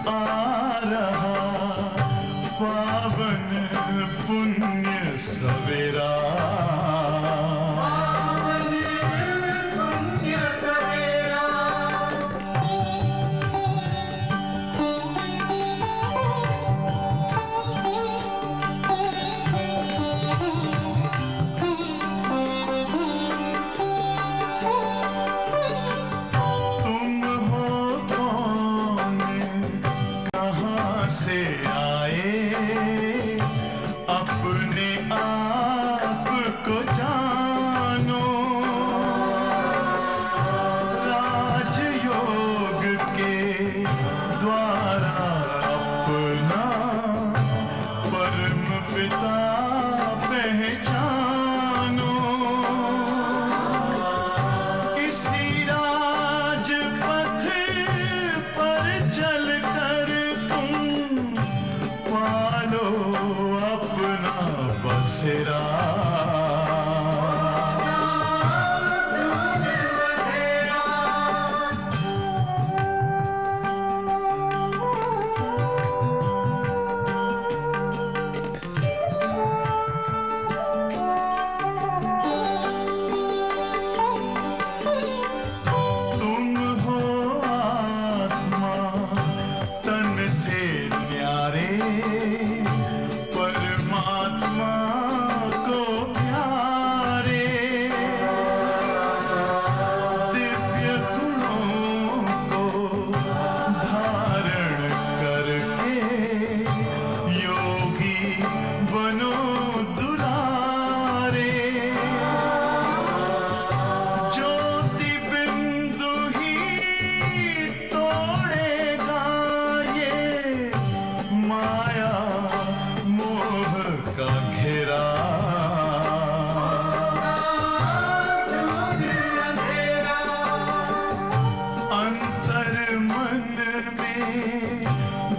आ रहा पावन पुण्य सवेरा।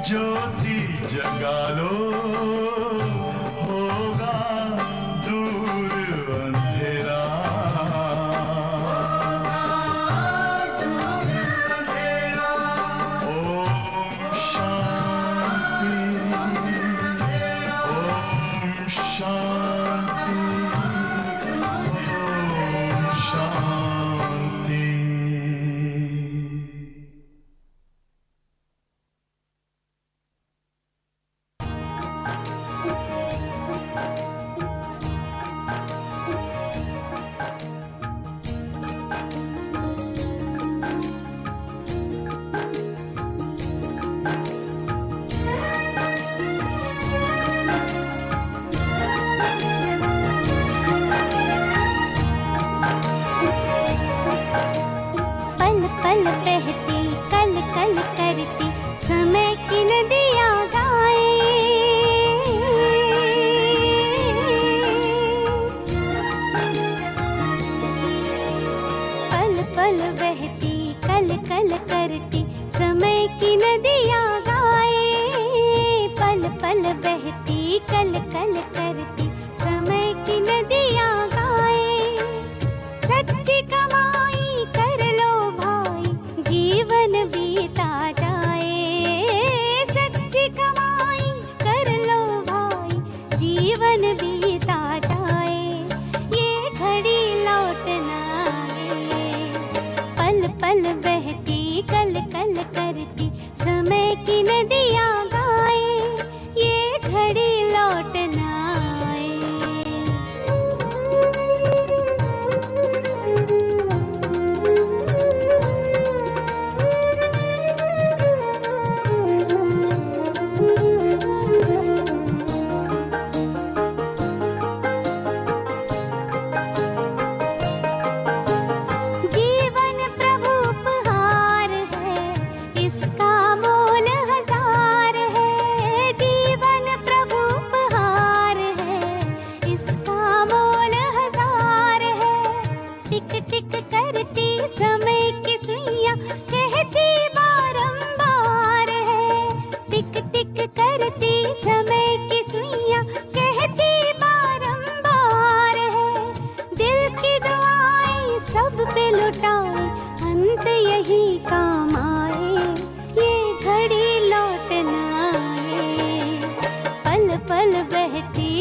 ज्योति जगा लो, होगा दूर अंधेरा। ओम शांति, ओम शांति, ओम शांति। जीवन प्रभु उपहार है, इसका मोल हजार।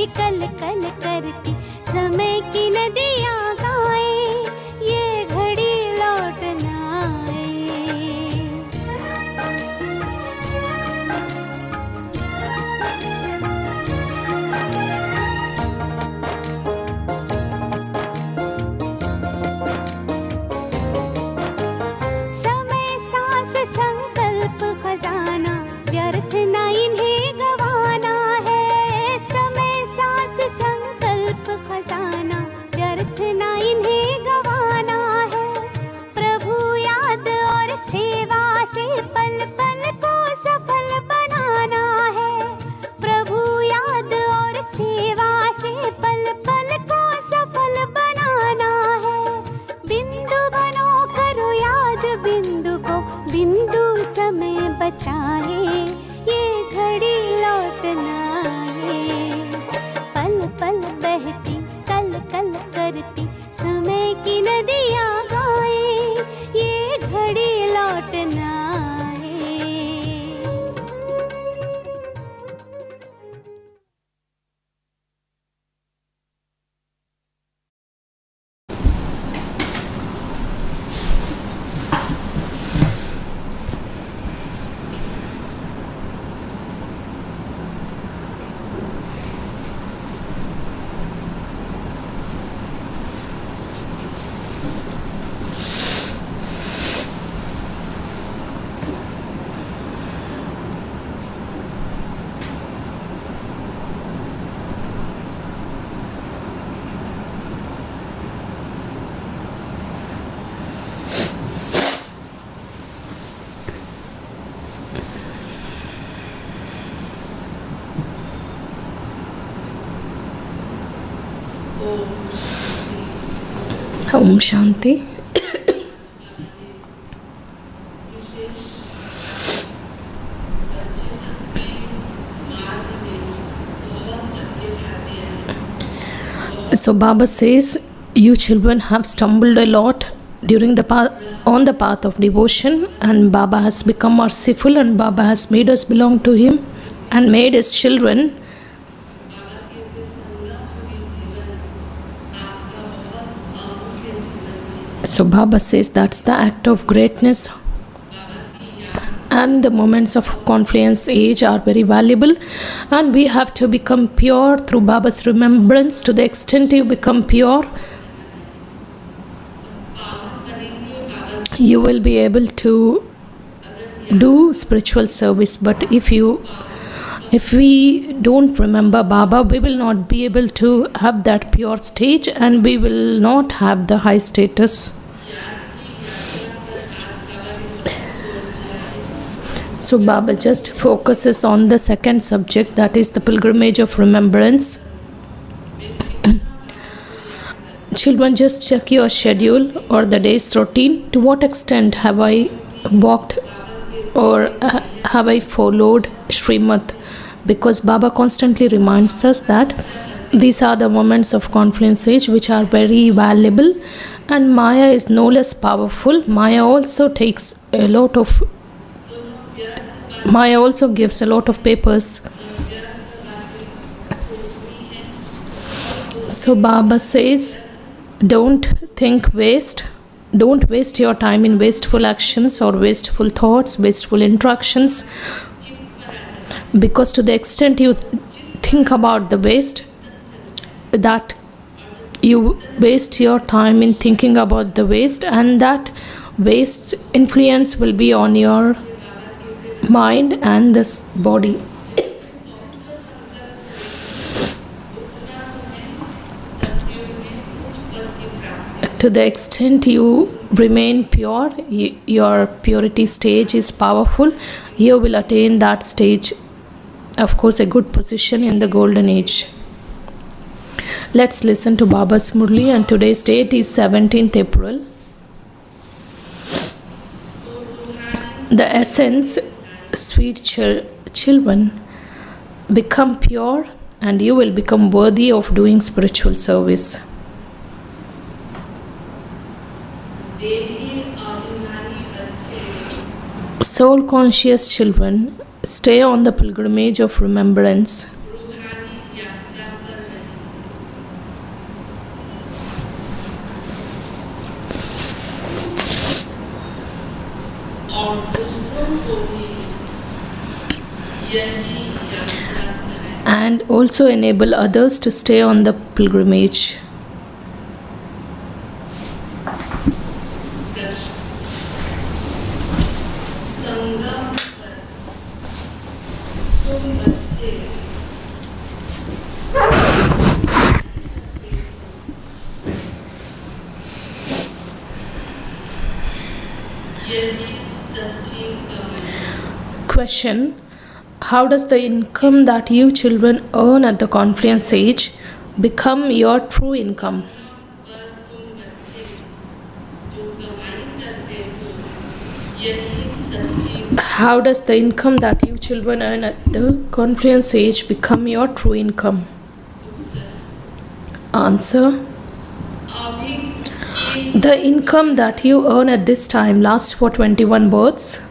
घड़ी कल कल करती, समय की नदियाँ गाए, ये घड़ी लौट न आए। समय सांस संकल्प खजाना, व्यर्थ न इन्हें गवाना है। समय सांस संकल्प खजाना, व्यर्थ न इन्हें गवाना है। प्रभु याद और सेवा से पल पल को सफल बनाना है। प्रभु याद और सेवा से पल पल को सफल बनाना है। बिंदु बनो करो याद बिंदु को, बिंदु समय बचाए, ये घड़ी लौट न आए। पल पल बहती कल कल करती, समय की नदियाँ गाए, ये घड़ी लौट न आए। Om Shanti. So Baba says, you children have stumbled a lot during the on the path of devotion, and Baba has become merciful, and Baba has made us belong to him and made his children. So Baba says that's the act of greatness, and the moments of confluence age are very valuable, and we have to become pure through Baba's remembrance. To the extent you become pure, you will be able to do spiritual service. But if we don't remember Baba, we will not be able to have that pure stage, and we will not have the high status. So Baba just focuses on the second subject, that is the pilgrimage of remembrance. Children, just check your schedule or the day's routine. To what extent have I walked or have I followed Srimad? Because Baba constantly reminds us that these are the moments of confluence age which are very valuable, and Maya is no less powerful. Maya also gives a lot of papers. So Baba says, don't waste your time in wasteful actions or wasteful thoughts, wasteful interactions, because to the extent you think about the waste, that you waste your time in thinking about the waste, and that waste's influence will be on your mind and this body. To the extent you remain pure, your purity stage is powerful, you will attain that stage, of course, a good position in the golden age. Let's listen to Baba's Murli, and today's date is 17th April. The essence, sweet children, become pure and you will become worthy of doing spiritual service. Soul conscious children, stay on the pilgrimage of remembrance. and also enable others to stay on the pilgrimage. Question: how does the income that you children earn at the confluence age become your true income? How does the income that you children earn at the confluence age become your true income? Answer: the income that you earn at this time lasts for 21 births.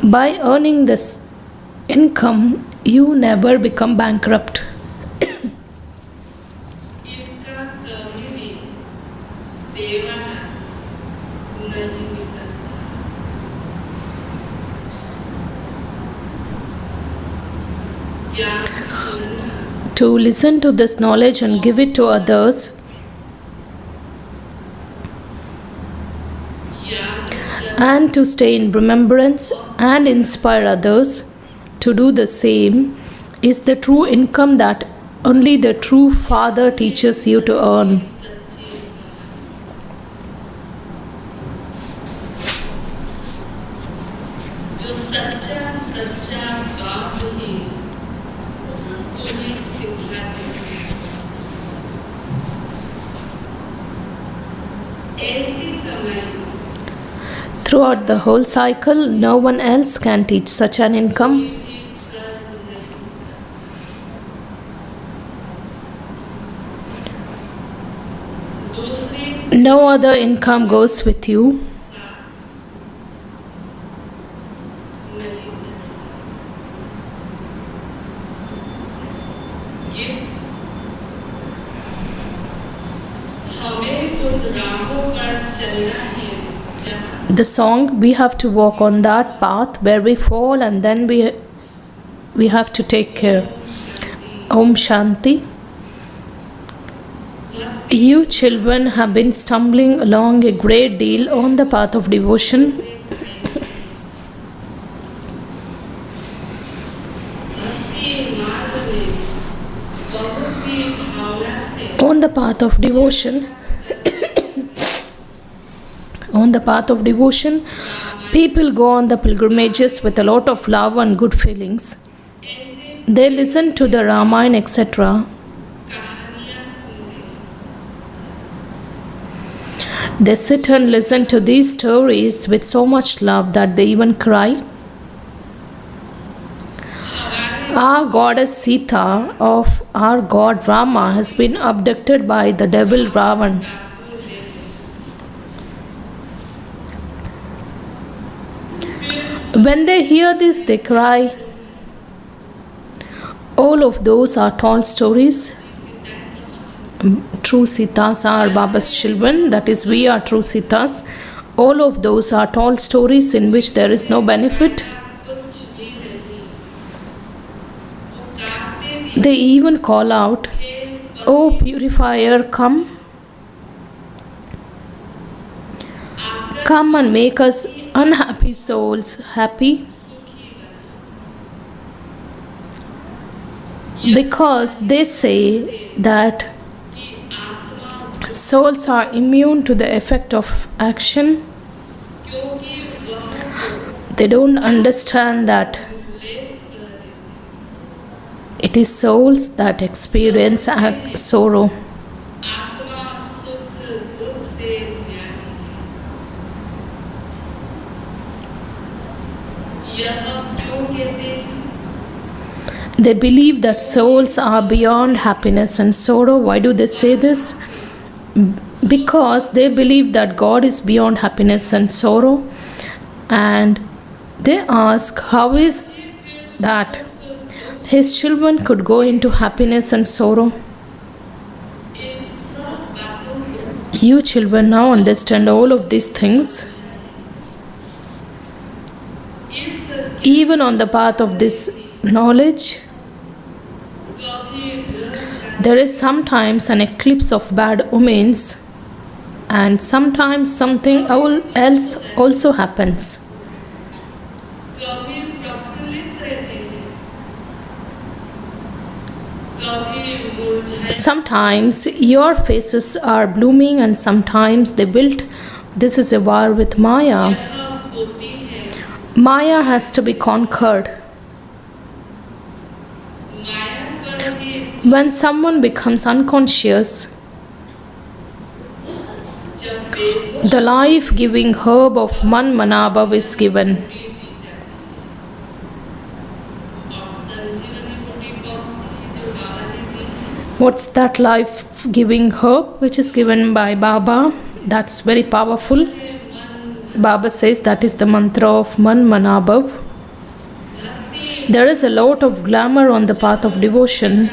By earning this income, you never become bankrupt. To listen to this knowledge and give it to others, and to stay in remembrance and inspire others to do the same, is the true income that only the true Father teaches you to earn. Throughout the whole cycle, no one else can teach such an income. No other income goes with you. The song, we have to walk on that path where we fall, and then we have to take care. Om Shanti. You children have been stumbling along a great deal on the path of devotion. On the path of devotion, people go on the pilgrimages with a lot of love and good feelings. They listen to the Ramayana, etc. They sit and listen to these stories with so much love that they even cry. Our goddess Sita of our god Brahma has been abducted by the devil Ravan. When they hear this, they cry. All of those are tall stories. True Sitas are Baba's children, that is, we are true Sitas. All of those are tall stories in which there is no benefit. They even call out, "Oh purifier, come. Come and make us unhappy souls happy." Because they say that souls are immune to the effect of action. They don't understand that it is souls that experience sorrow. They believe that souls are beyond happiness and sorrow. Why do they say this? Because they believe that God is beyond happiness and sorrow, and they ask, how is that His children could go into happiness and sorrow? You children now understand all of these things. Even on the path of this knowledge, there is sometimes an eclipse of bad omens, and sometimes something else also happens. Sometimes your faces are blooming and sometimes they wilt. This is a war with Maya. Maya has to be conquered. When someone becomes unconscious, the life-giving herb of Man Manabhav is given. What's that life-giving herb which is given by Baba? That's very powerful. Baba says that is the mantra of Man Manabhav. There is a lot of glamour on the path of devotion.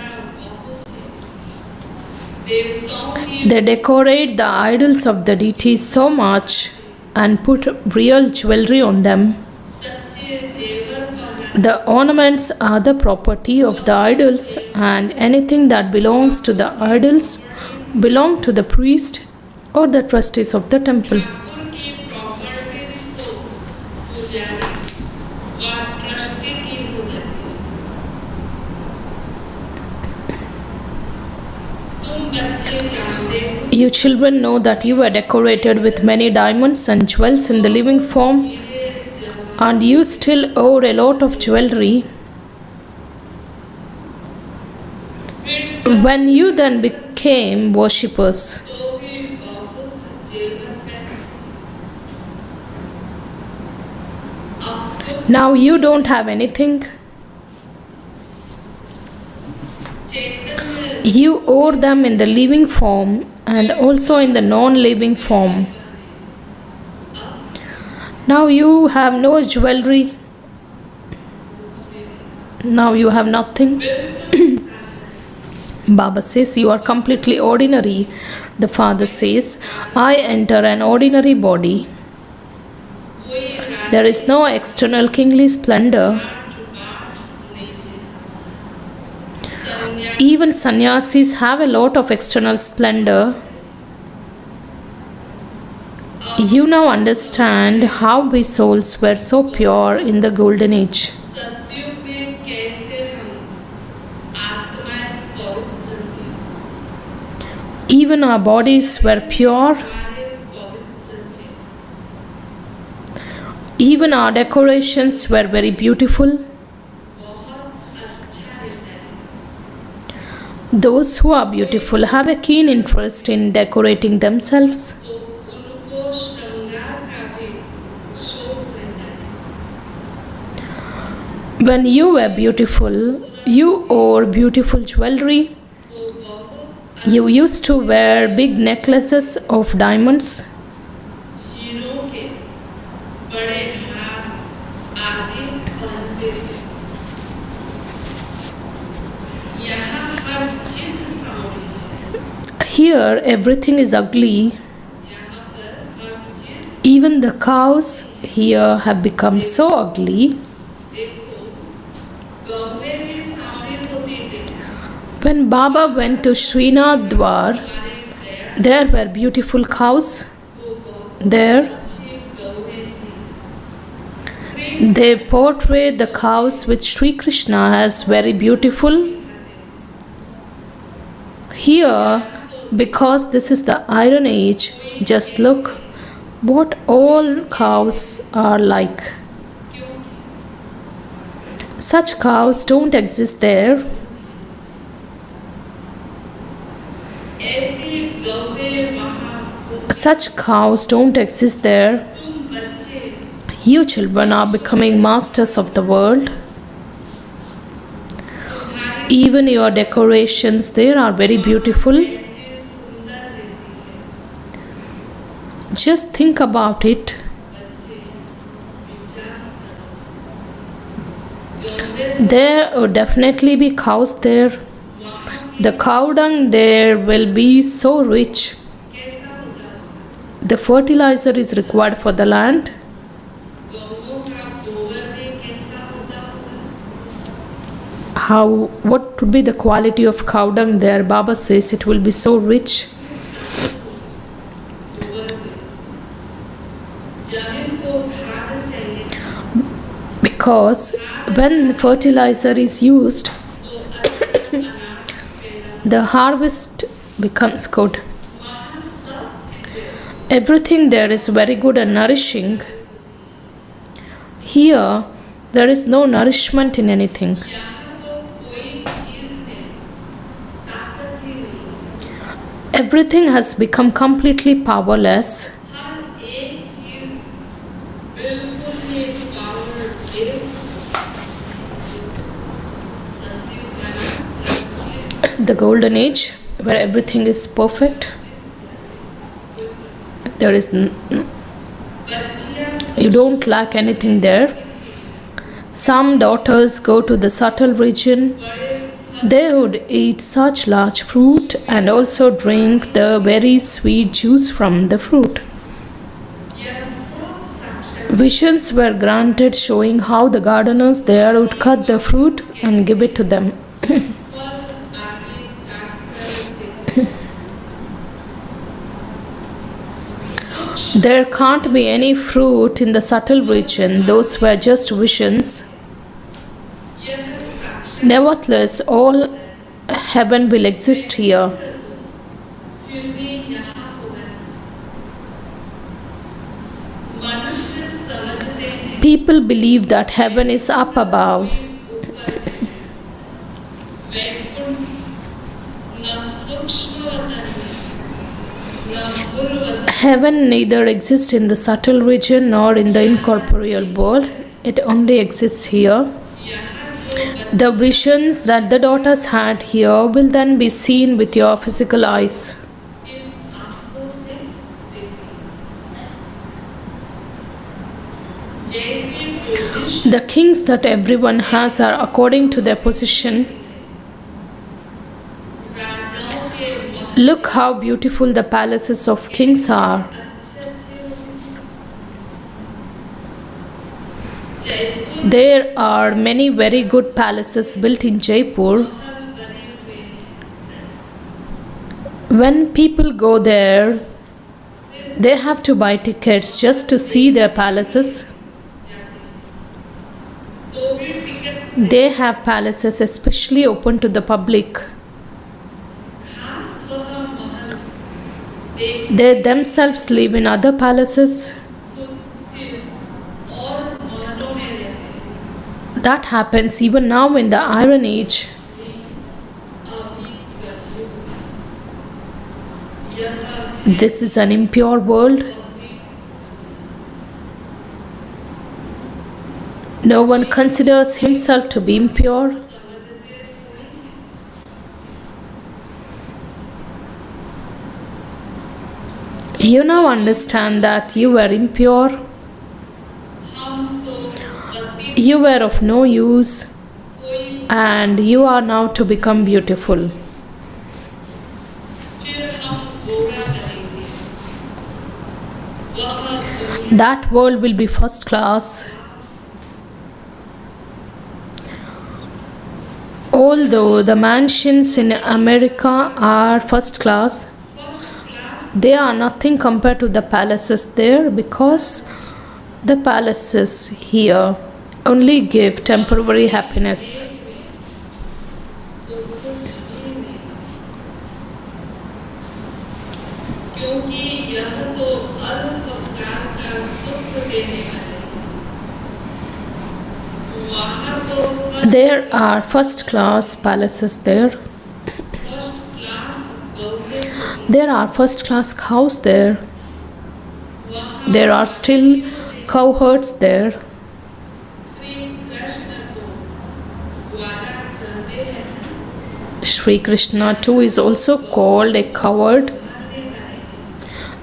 They decorate the idols of the deities so much and put real jewelry on them. The ornaments are the property of the idols, and anything that belongs to the idols belong to the priest or the trustees of the temple. You children know that you were decorated with many diamonds and jewels in the living form, and you still owe a lot of jewelry. When you then became worshippers, now you don't have anything. You owe them in the living form and also in the non-living form. Now you have no jewelry. Now you have nothing. Baba says you are completely ordinary. The Father says, I enter an ordinary body. There is no external kingly splendor. Even sannyasis have a lot of external splendor. You now understand how we souls were so pure in the golden age. Even our bodies were pure. Even our decorations were very beautiful. Those who are beautiful have a keen interest in decorating themselves. When you were beautiful, you wore beautiful jewelry. You used to wear big necklaces of diamonds. Here, everything is ugly. Even the cows here have become so ugly. When Baba went to Srinath Dwar, there were beautiful cows there. They portrayed the cows with Sri Krishna as very beautiful. Here, because this is the Iron Age, just look what all cows are like. Such cows don't exist there. Such cows don't exist there. You children are becoming masters of the world. Even your decorations there are very beautiful. Just think about it. There will definitely be cows there. The cow dung there will be so rich. The fertilizer is required for the land. what would be the quality of cow dung there? Baba says it will be so rich. Because when fertilizer is used, the harvest becomes good. Everything there is very good and nourishing. Here, there is no nourishment in anything. Everything has become completely powerless. The golden age, where everything is perfect. There is you don't lack anything there. Some daughters go to the subtle region. They would eat such large fruit and also drink the very sweet juice from the fruit. Visions were granted showing how the gardeners there would cut the fruit and give it to them. There can't be any fruit in the subtle region. Those were just visions. Nevertheless, all heaven will exist here. People believe that heaven is up above. Heaven neither exists in the subtle region nor in the incorporeal world. It only exists here. The visions that the daughters had here will then be seen with your physical eyes. The kings that everyone has are according to their position. Look how beautiful the palaces of kings are. There are many very good palaces built in Jaipur. When people go there, they have to buy tickets just to see their palaces. They have palaces especially open to the public. They themselves live in other palaces. That happens even now in the Iron Age. This is an impure world. No one considers himself to be impure. You now understand that you were impure. You were of no use, and you are now to become beautiful. That world will be first class. Although the mansions in America are first class, they are nothing compared to the palaces there, because the palaces here only give temporary happiness. There are first class palaces there. There are first class cows there. There are still cowherds there. Sri Krishna too is also called a cowherd.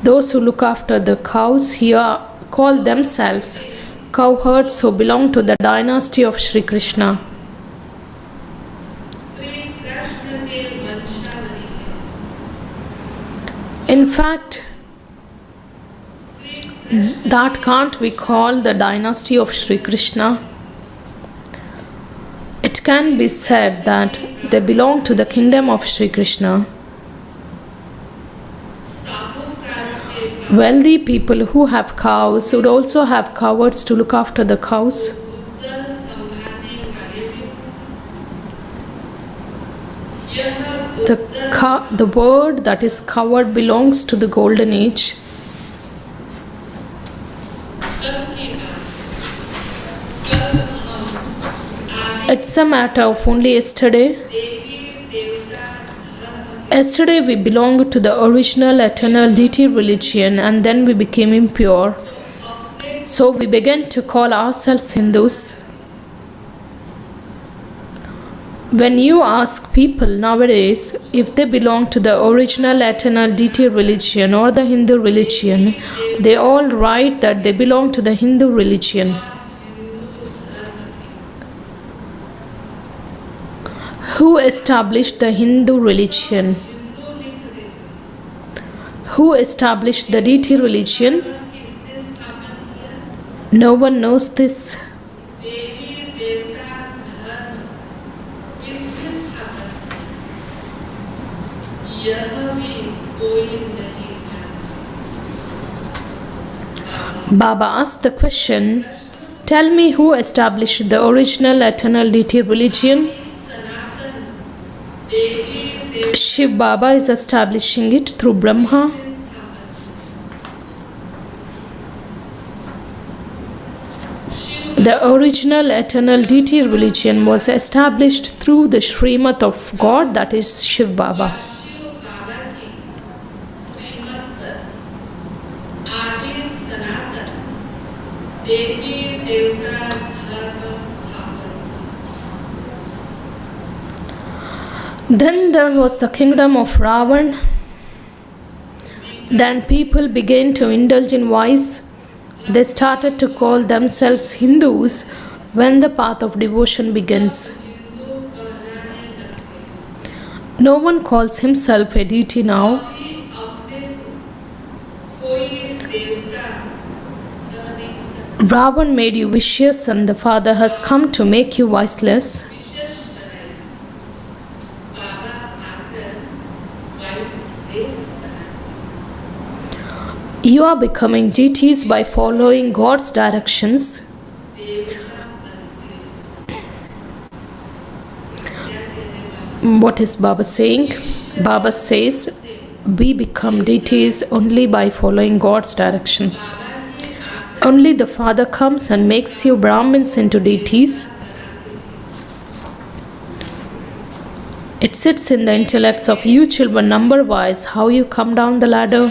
Those who look after the cows here call themselves cowherds who belong to the dynasty of Sri Krishna. In fact, that can't be called the dynasty of Sri Krishna. It It can be said that they belong to the kingdom of Sri Krishna. Wealthy people who have cows would also have cowards to look after the cows. The word that is coward belongs to the golden age. It's a matter of only yesterday. Yesterday we belonged to the original eternal deity religion, and then we became impure. So we began to call ourselves Hindus. When you ask people nowadays if they belong to the original eternal deity religion or the Hindu religion, they all write that they belong to the Hindu religion. Who established the Hindu religion? Who established the deity religion? No one knows this. Baba asked the question, tell me who established the original eternal deity religion? Shiv Baba is establishing it through Brahma. The original eternal deity religion was established through the Srimad of God, that is Shiv Baba. Then there was the kingdom of Ravan. Then people began to indulge in vice. They started to call themselves Hindus when the path of devotion begins. No one calls himself a deity now. Ravan made you vicious, and the Father has come to make you viceless. You are becoming deities by following God's directions. What is Baba saying? Baba says, we become deities only by following God's directions. Only the Father comes and makes you Brahmins into deities. It sits in the intellects of you children number-wise how you come down the ladder.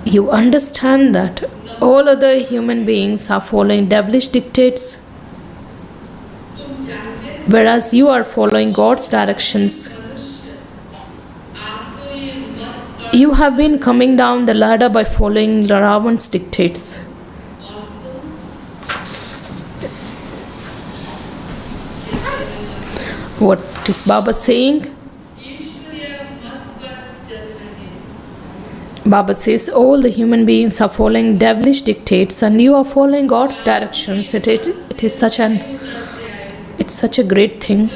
You understand that all other human beings are following devilish dictates, whereas you are following God's directions. You have been coming down the ladder by following Ravan's dictates. What is Baba saying? Baba says all the human beings are following devilish dictates and you are following God's directions. It's such a great thing.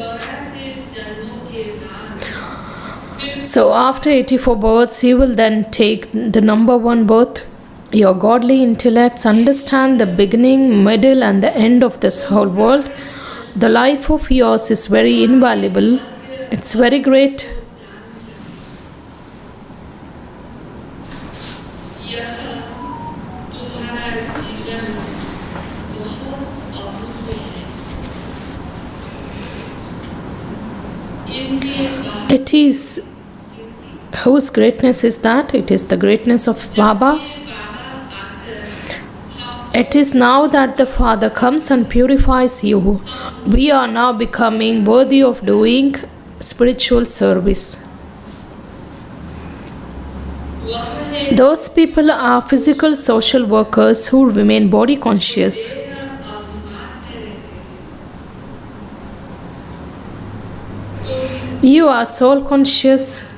So after 84 births, you will then take the number 1 birth. Your godly intellects understand the beginning, middle and the end of this whole world. The life of yours is very invaluable. It's very great. It is, whose greatness is that? It is the greatness of Baba. It is now that the Father comes and purifies you. We are now becoming worthy of doing spiritual service. Those people are physical social workers who remain body conscious. You are soul conscious.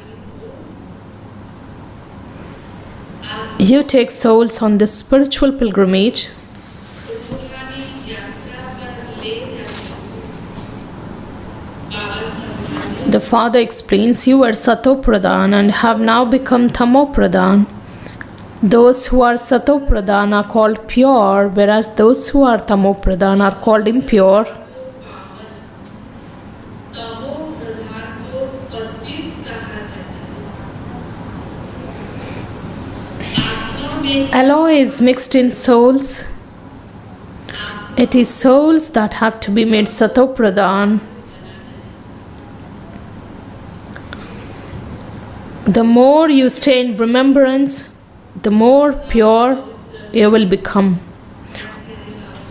You take souls on this spiritual pilgrimage. Father explains, you were Sato Pradhan and have now become Tamo Pradhan. Those who are Sato Pradhan are called pure, whereas those who are Tamo Pradhan are called impure. Alloy is mixed in souls. It is souls that have to be made Sato Pradhan. The more you stay in remembrance, the more pure you will become.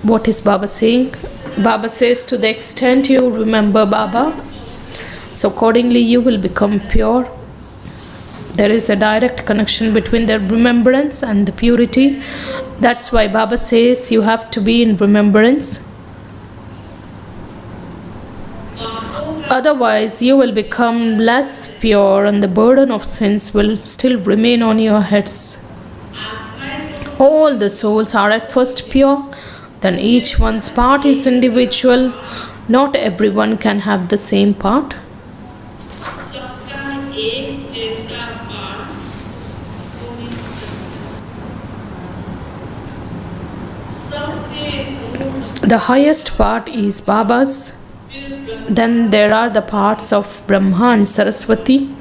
What is Baba saying? Baba says, to the extent you remember Baba, so accordingly you will become pure. There is a direct connection between the remembrance and the purity. That's why Baba says you have to be in remembrance. Otherwise, you will become less pure and the burden of sins will still remain on your heads. All the souls are at first pure, then each one's part is individual. Not everyone can have the same part. The highest part is Baba's. Then there are the parts of Brahma and Saraswati.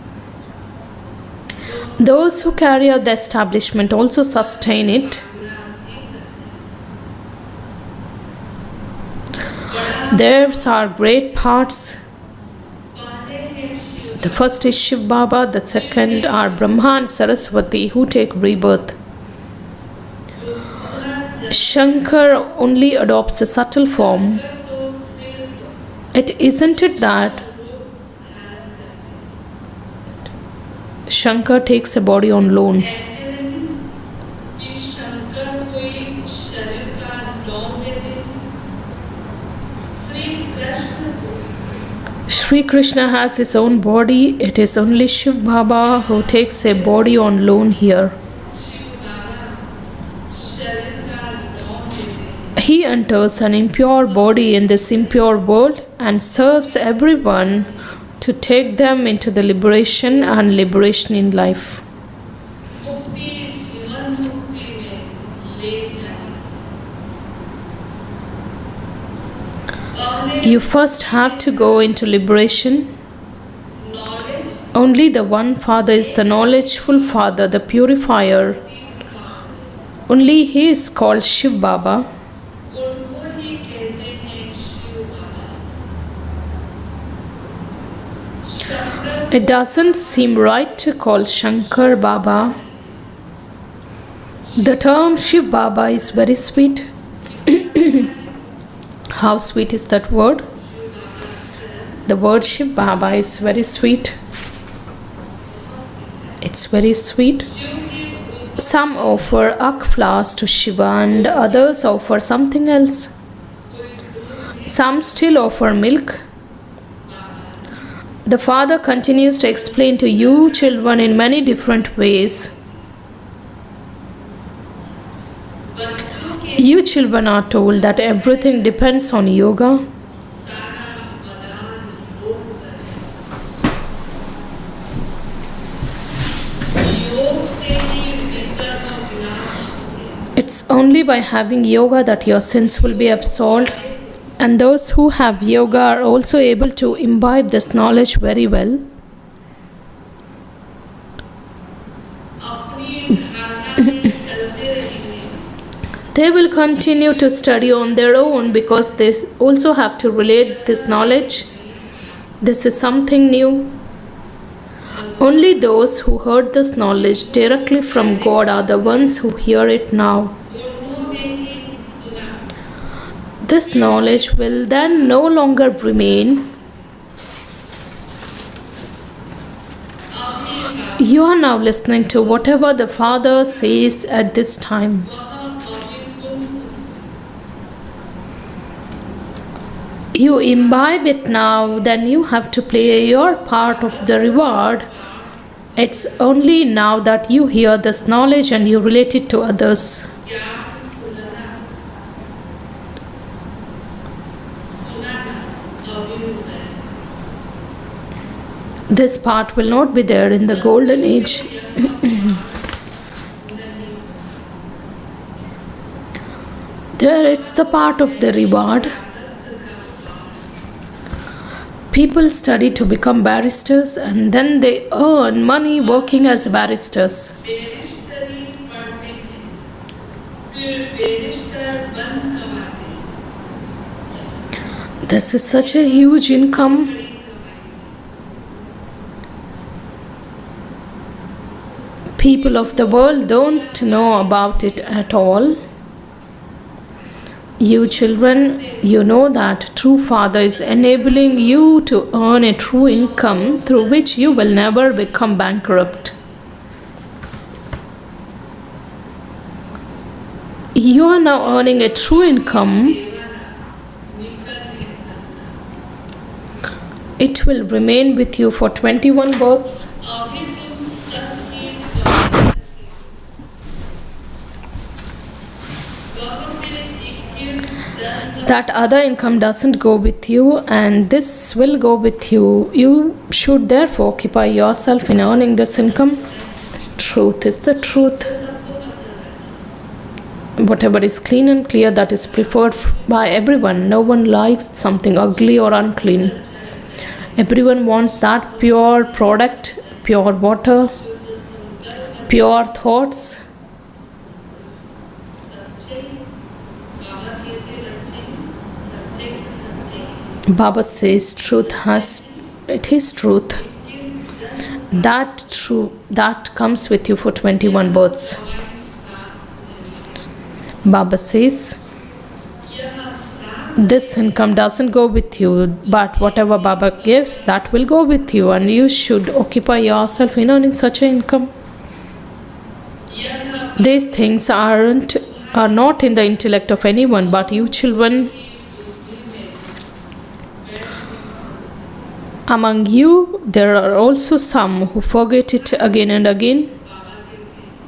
Those who carry out the establishment also sustain it. Theirs are great parts. The first is Shiv Baba, the second are Brahma and Saraswati who take rebirth. Shankar only adopts a subtle form. Isn't it that Shankar takes a body on loan? Sri Krishna has his own body. It is only Shiv Baba who takes a body on loan here. He enters an impure body in this impure world and serves everyone to take them into the liberation and liberation in life. You first have to go into liberation. Only the one Father is the knowledgeful Father, the purifier. Only He is called Shiv Baba. It doesn't seem right to call Shankar Baba. The term Shiv Baba is very sweet. How sweet is that word? The word Shiv Baba is very sweet. It's very sweet. Some offer akk flowers to Shiva and others offer something else. Some still offer milk. The Father continues to explain to you children in many different ways. You children are told that everything depends on yoga. It's only by having yoga that your sins will be absolved. And those who have yoga are also able to imbibe this knowledge very well. They will continue to study on their own because they also have to relate this knowledge. This is something new. Only those who heard this knowledge directly from God are the ones who hear it now. This knowledge will then no longer remain. You are now listening to whatever the Father says at this time. You imbibe it now, then you have to play your part of the reward. It's only now that you hear this knowledge and you relate it to others. This part will not be there in the golden age. There it's the part of the reward. People study to become barristers and then they earn money working as barristers. This is such a huge income. People of the world don't know about it at all. You children, you know that true Father is enabling you to earn a true income through which you will never become bankrupt. You are now earning a true income. It will remain with you for 21 births. That other income doesn't go with you and this will go with you. You should therefore occupy yourself in earning this income. Truth is the truth. Whatever is clean and clear, that is preferred by everyone. No one likes something ugly or unclean. Everyone wants that pure product, pure water, pure thoughts. Baba says it is truth. That comes with you for 21 births. Baba says this income doesn't go with you, but whatever Baba gives, that will go with you, and you should occupy yourself in earning such an income. These things are not in the intellect of anyone, but you children. Among you, there are also some who forget it again and again.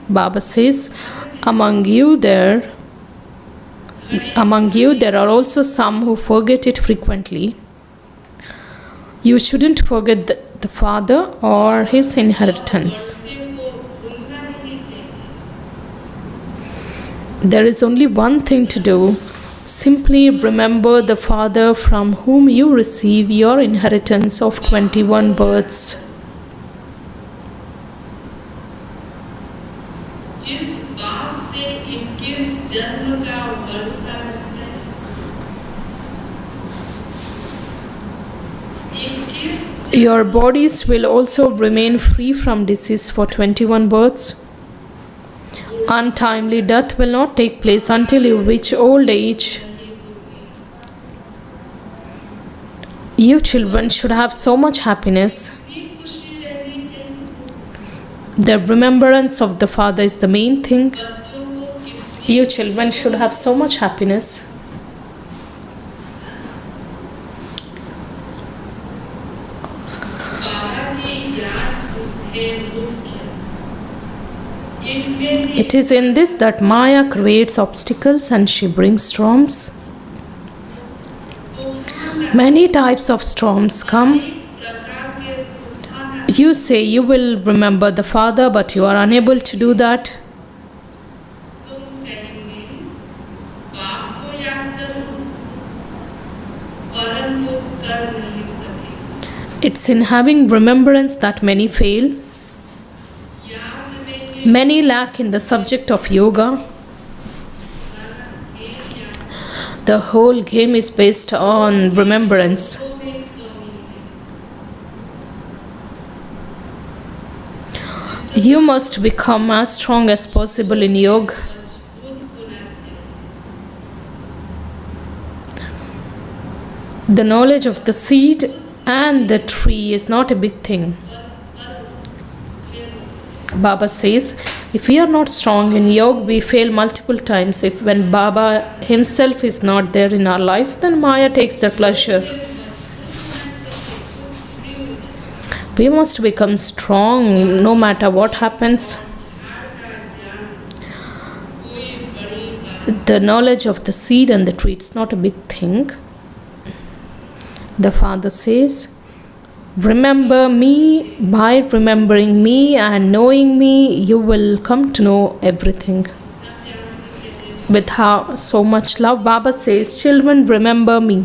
Baba says, among you there are also some who forget it frequently. You shouldn't forget the Father or his inheritance. There is only one thing to do. Simply remember the Father from whom you receive your inheritance of 21 births. Your bodies will also remain free from disease for 21 births. Untimely death will not take place until you reach old age. You children should have so much happiness. The remembrance of the Father is the main thing. You children should have so much happiness. It is in this that Maya creates obstacles and she brings storms. Many types of storms come. You say you will remember the Father, but you are unable to do that. It's in having remembrance that many fail. Many lack in the subject of yoga. The whole game is based on remembrance. You must become as strong as possible in yoga. The knowledge of the seed and the tree is not a big thing. Baba says, if we are not strong in yoga, we fail multiple times. If when Baba himself is not there in our life, then Maya takes their pleasure. We must become strong no matter what happens. The knowledge of the seed and the tree, it's not a big thing. The Father says, Remember me. By remembering me and knowing me, you will come to know everything. With how so much love, Baba says, children, remember me.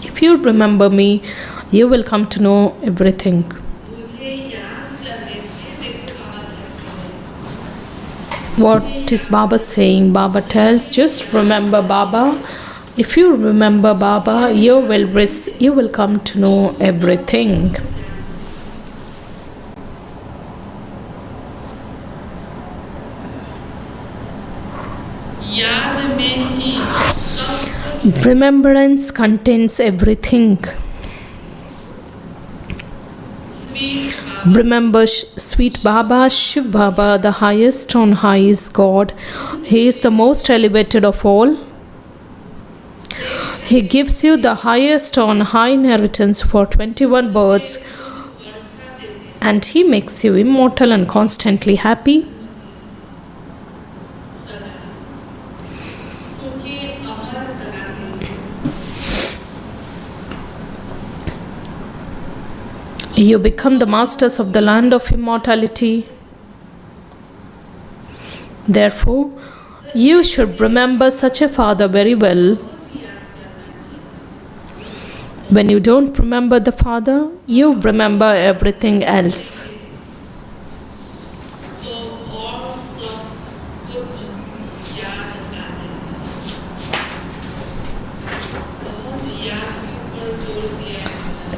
If you remember me, you will come to know everything. What is Baba saying? Baba tells, just remember Baba. If you remember Baba, you will come to know everything. Remembrance contains everything. Remember sweet Baba, Shiv Baba, the highest on high is God. He is the most elevated of all. He gives you the highest on high inheritance for 21 births, and He makes you immortal and constantly happy. You become the masters of the land of immortality. Therefore, you should remember such a father very well. When you don't remember the Father, you remember everything else.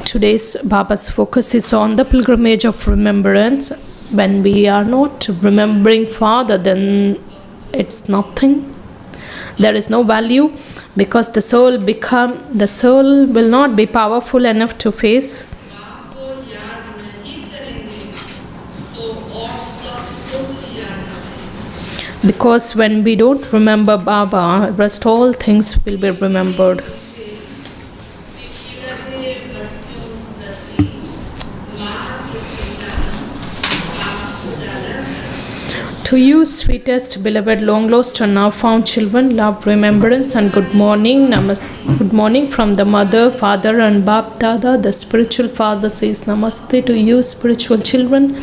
Today's Baba's focus is on the pilgrimage of remembrance. When we are not remembering Father, then it's nothing. There is no value, because the soul will not be powerful enough to face. Because when we don't remember Baba, rest all things will be remembered. To you, sweetest, beloved, long lost and now found children, love, remembrance, and good morning. Good morning from the mother, father, and Bap Dada. The spiritual father says namaste to you, spiritual children.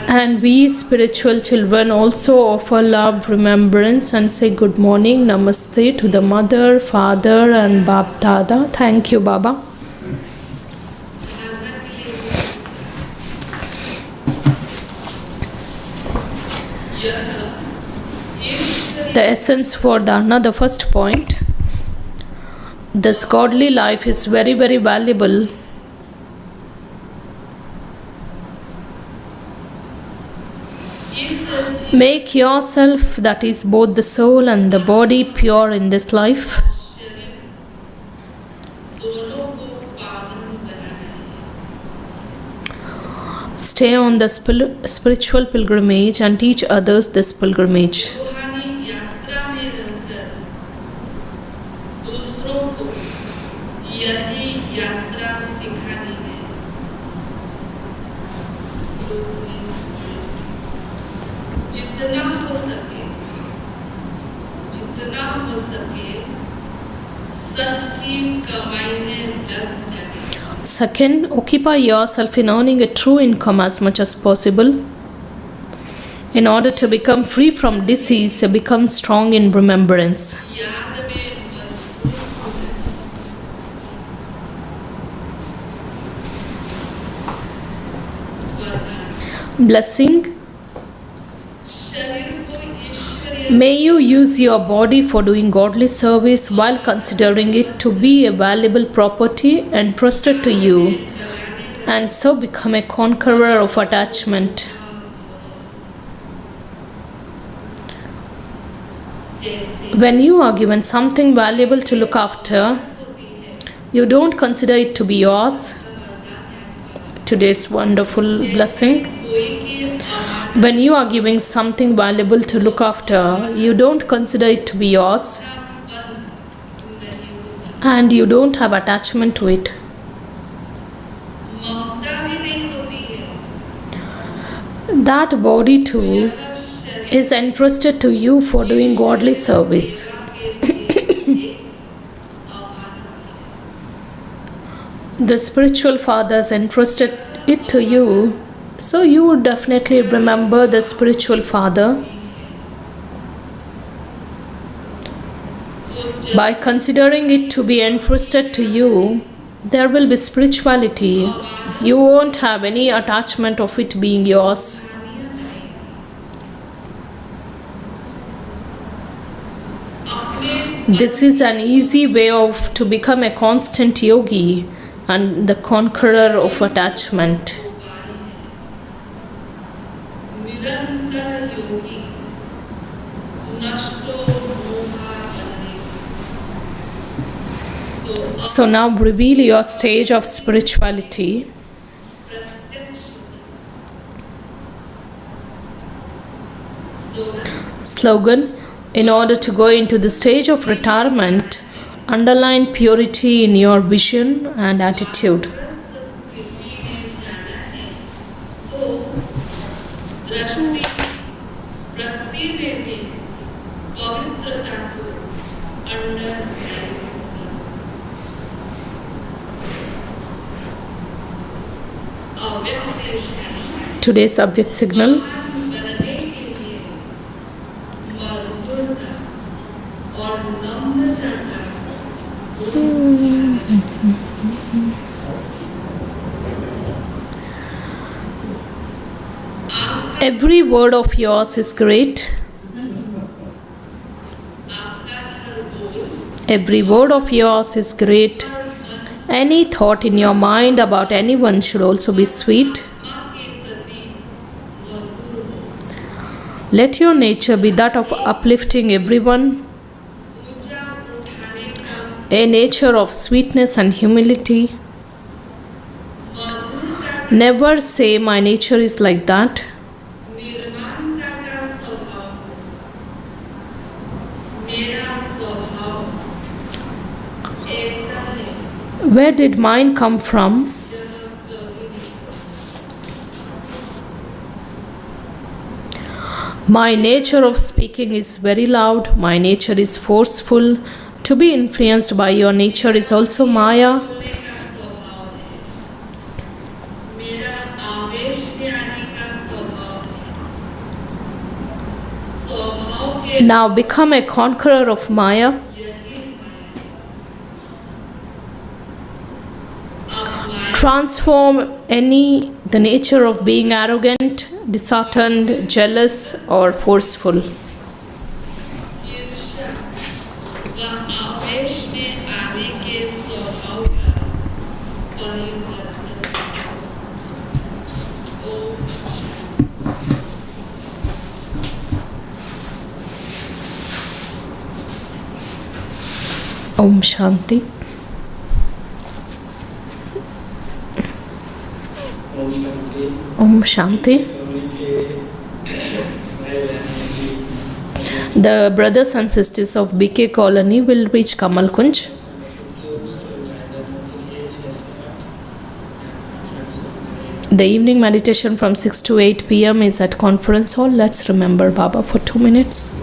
And we, spiritual children, also offer love, remembrance, and say good morning, namaste to the mother, father, and Bap Dada. Thank you, Baba. The essence for the first point. This godly life is very, very valuable. Make yourself, that is both the soul and the body, pure in this life. Stay on the spiritual pilgrimage and teach others this pilgrimage. Second, occupy yourself in earning a true income as much as possible. In order to become free from disease, become strong in remembrance. Blessing. May you use your body for doing godly service while considering it to be a valuable property entrusted to you, and so become a conqueror of attachment. When you are given something valuable to look after, you don't consider it to be yours. Today's wonderful blessing. When you are giving something valuable to look after, you don't consider it to be yours, and you don't have attachment to it. That body too is entrusted to you for doing godly service. the spiritual fathers entrusted it to you, so you would definitely remember the spiritual father. By considering it to be entrusted to you, there will be spirituality. You won't have any attachment of it being yours. This is an easy way to become a constant yogi and the conqueror of attachment. So now reveal your stage of spirituality. Slogan: in order to go into the stage of retirement, underline purity in your vision and attitude. Today's subject signal. Every word of yours is great. Every word of yours is great. Any thought in your mind about anyone should also be sweet. Let your nature be that of uplifting everyone, a nature of sweetness and humility. Never say, my nature is like that. Where did mine come from? My nature of speaking is very loud. My nature is forceful. To be influenced by your nature is also Maya. Now become a conqueror of Maya. Transform the nature of being arrogant, disheartened, jealous, or forceful. Om Shanti. Om Shanti. The brothers and sisters of BK Colony will reach Kamal Kunj. The evening meditation from 6 to 8 p.m. is at Conference Hall. Let's remember Baba for 2 minutes.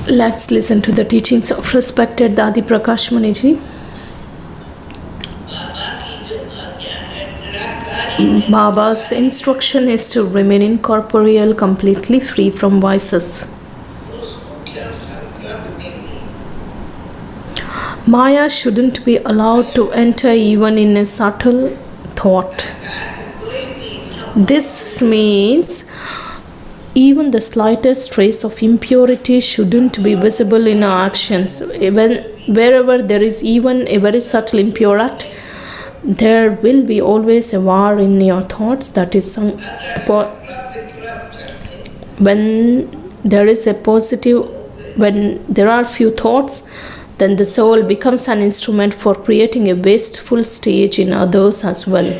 Let's listen to the teachings of respected Dadi Prakash Muniji. Baba's instruction is to remain incorporeal, completely free from vices. Maya shouldn't be allowed to enter even in a subtle thought. This means even the slightest trace of impurity shouldn't be visible in our actions. Even wherever there is even a very subtle impure act, there will be always a war in your thoughts. That is when there is a positive, when there are few thoughts, then the soul becomes an instrument for creating a wasteful stage in others as well.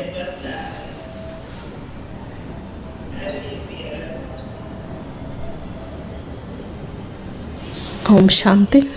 Om Shanti.